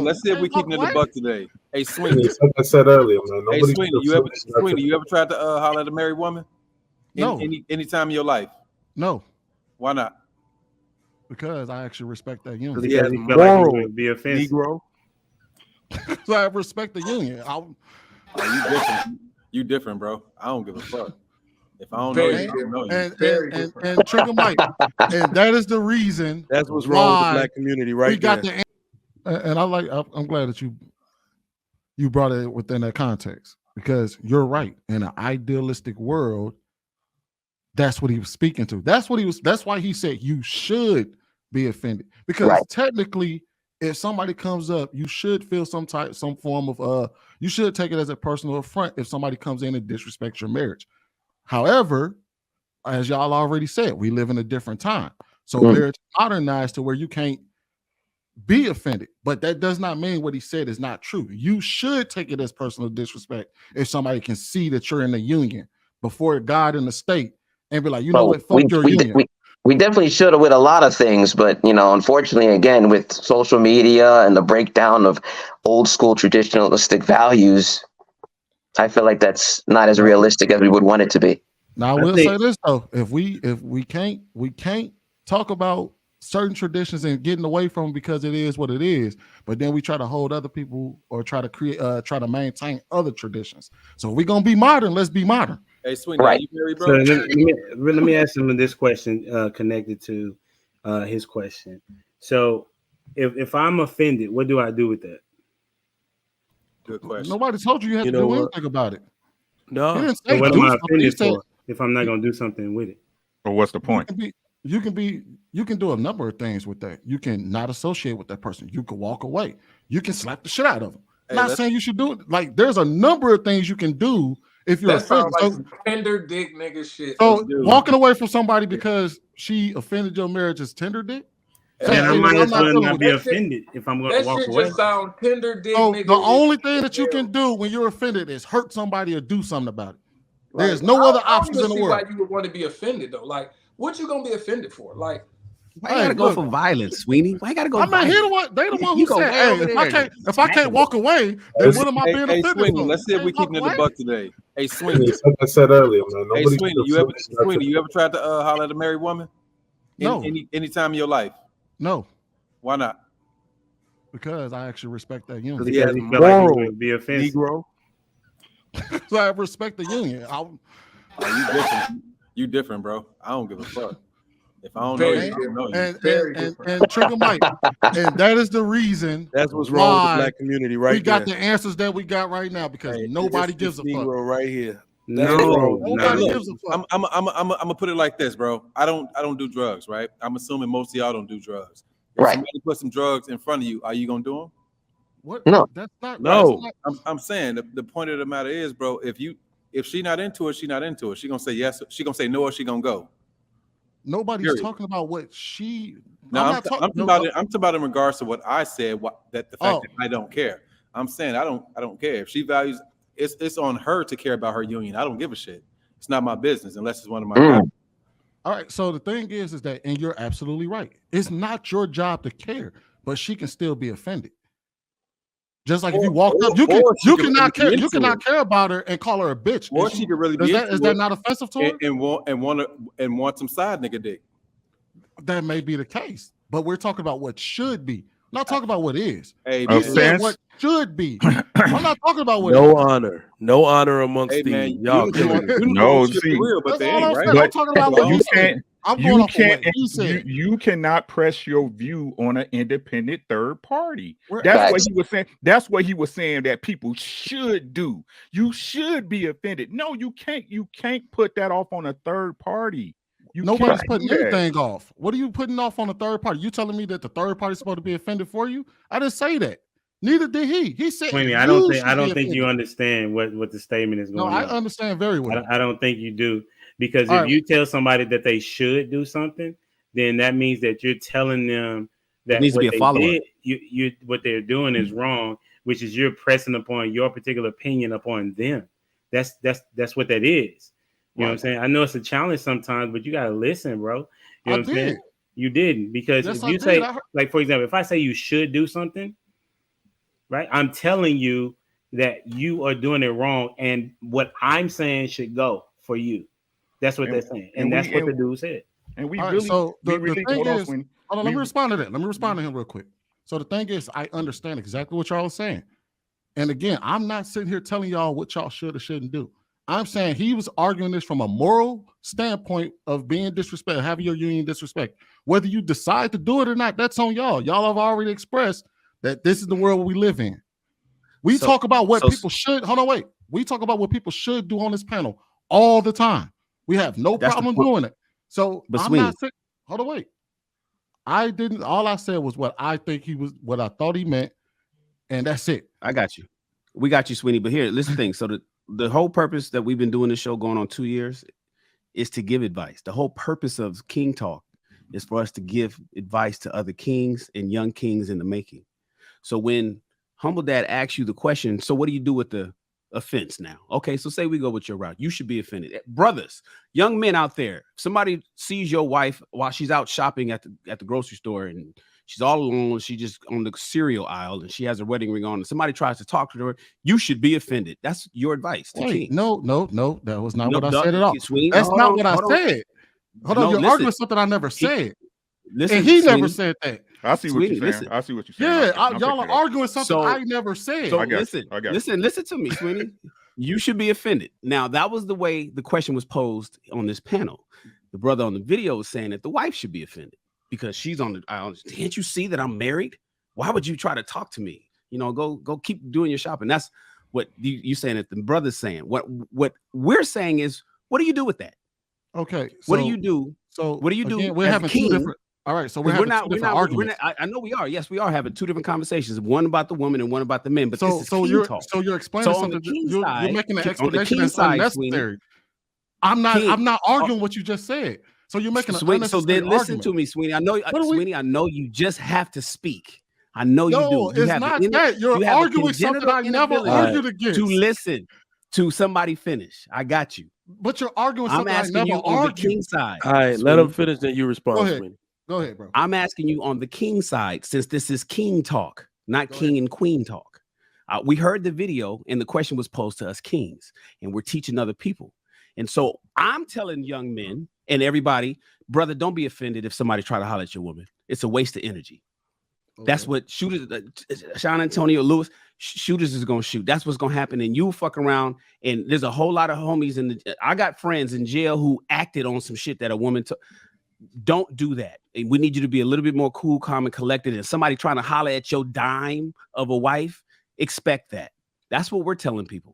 let's see if we keeping it a buck today. Hey, Sweeney. Like I said earlier, man. Hey, Sweeney, you ever tried to holler at a married woman? No. Any time in your life? No. Why not? Because I actually respect that union. Because he felt like he would be offensive. Negro. So I respect the union. You different. You different, bro. I don't give a fuck. If I don't know you, I don't know you. And Trigger Mike, and that is the reason. That's what's wrong with the black community, right? We got there. And I'm glad that you brought it within that context, because you're right. In an idealistic world, that's what he was speaking to. That's why he said you should be offended, because technically, if somebody comes up, you should feel some form of you should take it as a personal affront if somebody comes in and disrespects your marriage. However, as y'all already said, we live in a different time. So marriage modernized to where you can't be offended. But that does not mean what he said is not true. You should take it as personal disrespect if somebody can see that you're in the union before God and the state and be like, you know what, fuck your union. We definitely should have with a lot of things, but unfortunately, again, with social media and the breakdown of old school traditionalistic values, I feel like that's not as realistic as we would want it to be. Now I will say this though: if we can't talk about certain traditions and getting away from them because it is what it is, but then we try to hold other people or try to maintain other traditions. So if we're gonna be modern, let's be modern. Hey, Sweeney, right. You married, bro? So let me ask him this question connected to his question. So if I'm offended, what do I do with that? Good question. Nobody told you had to do anything about it. No. So what am I offended for if I'm not going to do something with it? Well, what's the point? You can do a number of things with that. You can not associate with that person. You can walk away. You can slap the shit out of them. Hey, not saying you should do it. Like, there's a number of things you can do if you're offended. Like some tender dick nigga shit. So walking away from somebody because she offended your marriage is tender dick? And I might as well not be offended if I'm going to walk away. That shit just sound tender dick. So the only thing that you can do when you're offended is hurt somebody or do something about it. There's no other options in the world. Why you would want to be offended though? Like, what you gonna be offended for? Like, why you gotta go for violence, Sweeney? Why you gotta go? I mean, they the one who said, "Hey, if I can't walk away, then what am I being offended Sweeney, for?" Let's see if we keeping it a buck today. Hey, Sweeney, like I said earlier, man. Hey, Sweeney, you ever tried to holler at a married woman? No. Any time in your life? No. Why not? Because I actually respect that union. Because he felt like he would be offensive. Negro. So I respect the union. You different. You different, bro. I don't give a fuck. If I don't know you, I don't know you. And Trigger Mike, and that is the reason. That's what's wrong with the black community, right? We got the answers that we got right now because nobody gives a fuck. Negro right here. Nobody gives a fuck. I'm gonna put it like this, bro. I don't do drugs, right? I'm assuming most of y'all don't do drugs. If somebody put some drugs in front of you, are you gonna do them? What? No, that's not. No, I'm saying the point of the matter is, bro. If she not into it, she not into it. She gonna say yes. She gonna say no, or she gonna go. Nobody's talking about what she. No, I'm talking about in regards to what I said. That the fact that I don't care. I'm saying I don't care if she values. It's on her to care about her union. I don't give a shit. It's not my business unless it's one of my guys. All right. So the thing is that, and you're absolutely right. It's not your job to care, but she can still be offended. Just like if you walk up, you cannot care. You cannot care about her and call her a bitch. Or she could really be. Is that not offensive to her? And want some side nigga dick. That may be the case, but we're talking about what should be. I'm not talking about what is. Hey, what should be. I'm not talking about what no honor amongst y'all. No, see, real, but they ain't, right? I'm talking about what you cannot press your view on an independent third party. That's what he was saying. That's what he was saying that people should do. You should be offended. No, you can't. You can't put that off on a third party. Nobody's putting anything off. What are you putting off on a third party? You telling me that the third party is supposed to be offended for you? I didn't say that. Neither did he. He said, I don't think you understand what the statement is going on. No, I understand very well. I don't think you do. Because if you tell somebody that they should do something, then that means that you're telling them that what they're doing is wrong, which is you're pressing upon your particular opinion upon them. That's what that is. You know what I'm saying? I know it's a challenge sometimes, but you gotta listen, bro. You know what I'm saying? You didn't, because if you say, like, for example, if I say you should do something, right? I'm telling you that you are doing it wrong, and what I'm saying should go for you. That's what they're saying, and that's what the dude said. And we All right, really, so the really thing hold on, is, Sweeney. hold on, let me respond to that. Let me respond to him real quick. So the thing is, I understand exactly what y'all are saying. And again, I'm not sitting here telling y'all what y'all should or shouldn't do. I'm saying he was arguing this from a moral standpoint of being disrespectful, having your union disrespect. Whether you decide to do it or not, that's on y'all. Y'all have already expressed that this is the world we live in. We talk about what people should, hold on, wait. We talk about what people should do on this panel all the time. We have no problem doing it. So I'm not saying, hold on, wait. I didn't, all I said was what I think he was, what I thought he meant, and that's it. I got you. We got you, Sweeney. But here, listen, thing. So the whole purpose that we've been doing this show going on 2 years is to give advice. The whole purpose of King Talk is for us to give advice to other kings and young kings in the making. So when Humble Dad asks you the question, so what do you do with the offense now? Okay, so say we go with your route. You should be offended. Brothers, young men out there, somebody sees your wife while she's out shopping at the grocery store and she's all alone. She just on the cereal aisle and she has a wedding ring on. And somebody tries to talk to her. You should be offended. That's your advice to King. No, that was not what I said at all. That's not what I said. Hold on, you're arguing something I never said. And he never said that. I see what you're saying. I see what you're saying. Yeah, y'all are arguing something I never said. So listen to me, Sweeney. You should be offended. Now, that was the way the question was posed on this panel. The brother on the video was saying that the wife should be offended because she's on the aisle. Can't you see that I'm married? Why would you try to talk to me? You know, go keep doing your shopping. That's what you saying that the brother's saying. What we're saying is, what do you do with that? Okay. What do you do? So what do you do? Again, we're having two different. All right, so we're having two different arguments. I know we are. Yes, we are having two different conversations. One about the woman and one about the men. But this is King talk. So you're explaining something. You're making an explanation that's unnecessary. I'm not arguing what you just said. So you're making an unnecessary So then listen to me, Sweeney. I know, Sweeney. I know you just have to speak. I know you do. No, it's not that. You're arguing something I never argued against. To listen to somebody finish. I got you. But you're arguing something I'm asking you on the King side. All right, let him finish, then you respond. Go ahead, bro. I'm asking you on the King side, since this is King talk, not King and Queen talk. We heard the video, and the question was posed to us kings, and we're teaching other people. And so I'm telling young men and everybody, brother, don't be offended if somebody try to holler at your woman. It's a waste of energy. Okay. That's what shooters, Sean Antonio Lewis, shooters is going to shoot. That's what's going to happen. And you fuck around. And there's a whole lot of homies I got friends in jail who acted on some shit that a woman took. Don't do that. We need you to be a little bit more cool, calm, and collected. And somebody trying to holler at your dime of a wife, expect that. That's what we're telling people.